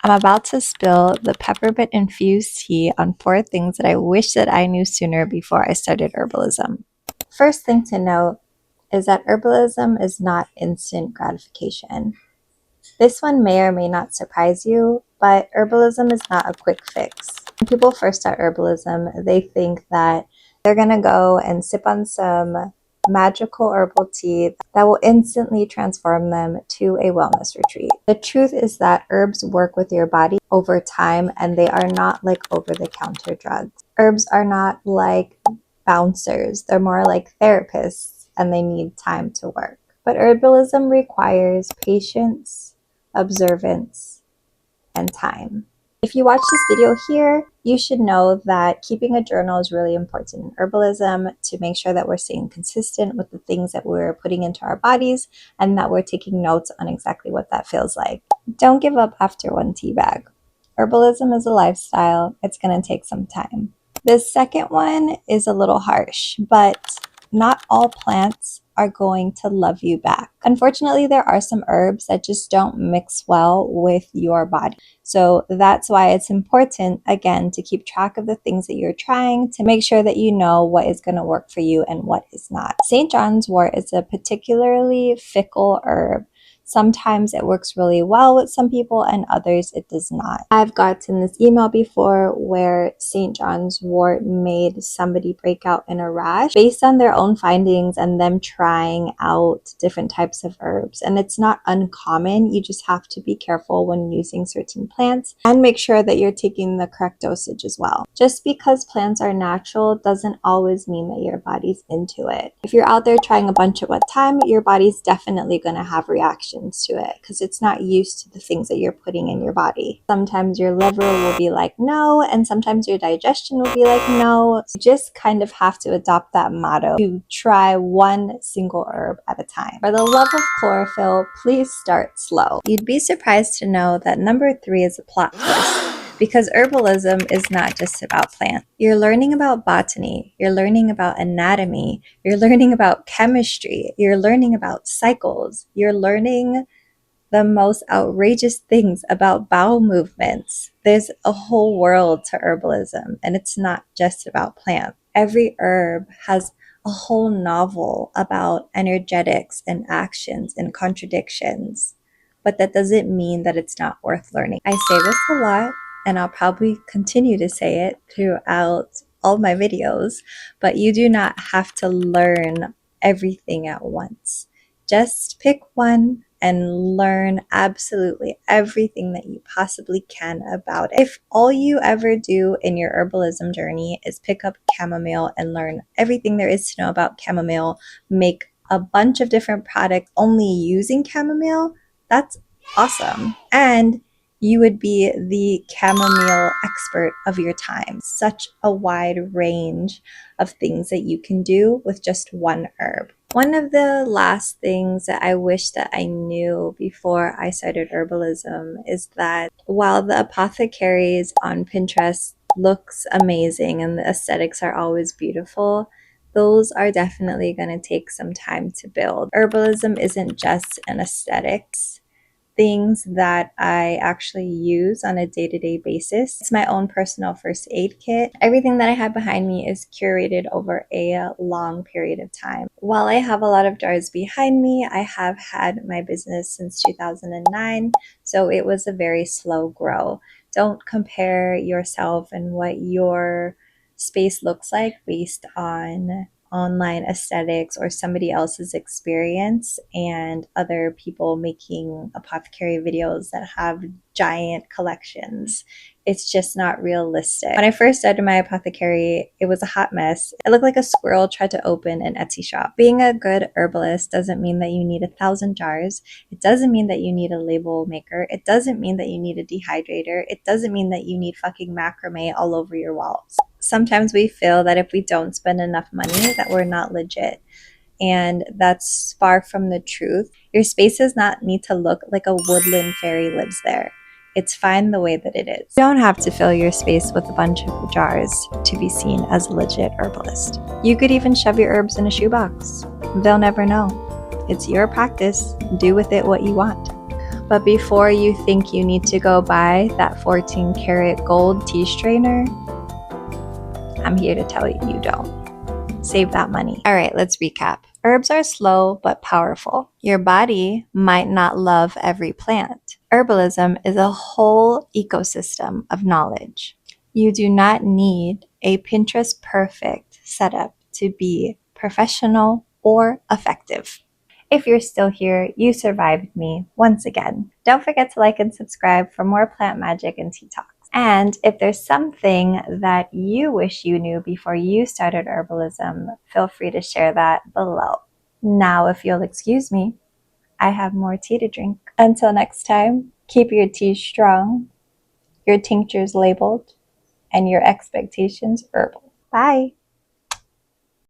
I'm about to spill the peppermint infused tea on 4 things that I wish that I knew sooner before I started herbalism. First thing to note is that herbalism is not instant gratification. This one may or may not surprise you, but herbalism is not a quick fix. When people first start herbalism, they think that they're gonna go and sip on some magical herbal tea that will instantly transform them to a wellness retreat. The truth is that herbs work with your body over time, and they are not like over-the-counter drugs. Herbs are not like bouncers. They're more like therapists, and they need time to work. But herbalism requires patience, observance, and time. If you watch this video here, you should know that keeping a journal is really important in herbalism to make sure that we're staying consistent with the things that we're putting into our bodies and that we're taking notes on exactly what that feels like. Don't give up after one tea bag. Herbalism is a lifestyle. It's going to take some time. The second one is a little harsh, but not all plants are going to love you back. Unfortunately, there are some herbs that just don't mix well with your body. So that's why it's important, again, to keep track of the things that you're trying to make sure that you know what is going to work for you and what is not. St. John's wort is a particularly fickle herb. Sometimes it works really well with some people and others it does not. I've gotten this email before where St. John's wort made somebody break out in a rash based on their own findings and them trying out different types of herbs. And it's not uncommon. You just have to be careful when using certain plants and make sure that you're taking the correct dosage as well. Just because plants are natural doesn't always mean that your body's into it. If you're out there trying a bunch at one time, your body's definitely going to have reactions to it because it's not used to the things that you're putting in your body. Sometimes your liver will be like no, and sometimes your digestion will be like no. You just kind of have to adopt that motto to try one single herb at a time. For the love of chlorophyll, please start slow. You'd be surprised to know that number 3 is a plot twist. Because herbalism is not just about plants. You're learning about botany, you're learning about anatomy, you're learning about chemistry, you're learning about cycles, you're learning the most outrageous things about bowel movements. There's a whole world to herbalism, and it's not just about plants. Every herb has a whole novel about energetics and actions and contradictions, but that doesn't mean that it's not worth learning. I say this a lot, and I'll probably continue to say it throughout all my videos, but you do not have to learn everything at once. Just pick one and learn absolutely everything that you possibly can about it. If all you ever do in your herbalism journey is pick up chamomile and learn everything there is to know about chamomile, make a bunch of different products only using chamomile, that's awesome. And you would be the chamomile expert of your time. Such a wide range of things that you can do with just one herb. One of the last things that I wish that I knew before I started herbalism is that while the apothecaries on Pinterest looks amazing and the aesthetics are always beautiful, those are definitely going to take some time to build. Herbalism isn't just an aesthetics. Things that I actually use on a day-to-day basis. It's my own personal first aid kit. Everything that I have behind me is curated over a long period of time. While I have a lot of jars behind me, I have had my business since 2009, so it was a very slow grow. Don't compare yourself and what your space looks like based on online aesthetics or somebody else's experience and other people making apothecary videos that have giant collections. It's just not realistic. When I first started my apothecary, it was a hot mess. It looked like a squirrel tried to open an Etsy shop. Being a good herbalist doesn't mean that you need 1,000 jars. It doesn't mean that you need a label maker. It doesn't mean that you need a dehydrator. It doesn't mean that you need fucking macrame all over your walls. Sometimes we feel that if we don't spend enough money that we're not legit. And that's far from the truth. Your space does not need to look like a woodland fairy lives there. It's fine the way that it is. You don't have to fill your space with a bunch of jars to be seen as a legit herbalist. You could even shove your herbs in a shoebox. They'll never know. It's your practice. Do with it what you want. But before you think you need to go buy that 14 karat gold tea strainer, I'm here to tell you you don't. Save that money. All right, let's recap. Herbs are slow but powerful. Your body might not love every plant. Herbalism is a whole ecosystem of knowledge. You do not need a Pinterest perfect setup to be professional or effective. If you're still here, you survived me once again. Don't forget to like and subscribe for more plant magic and tea talks. And if there's something that you wish you knew before you started herbalism, feel free to share that below. Now, if you'll excuse me, I have more tea to drink. Until next time, keep your tea strong, your tinctures labeled, and your expectations herbal. Bye.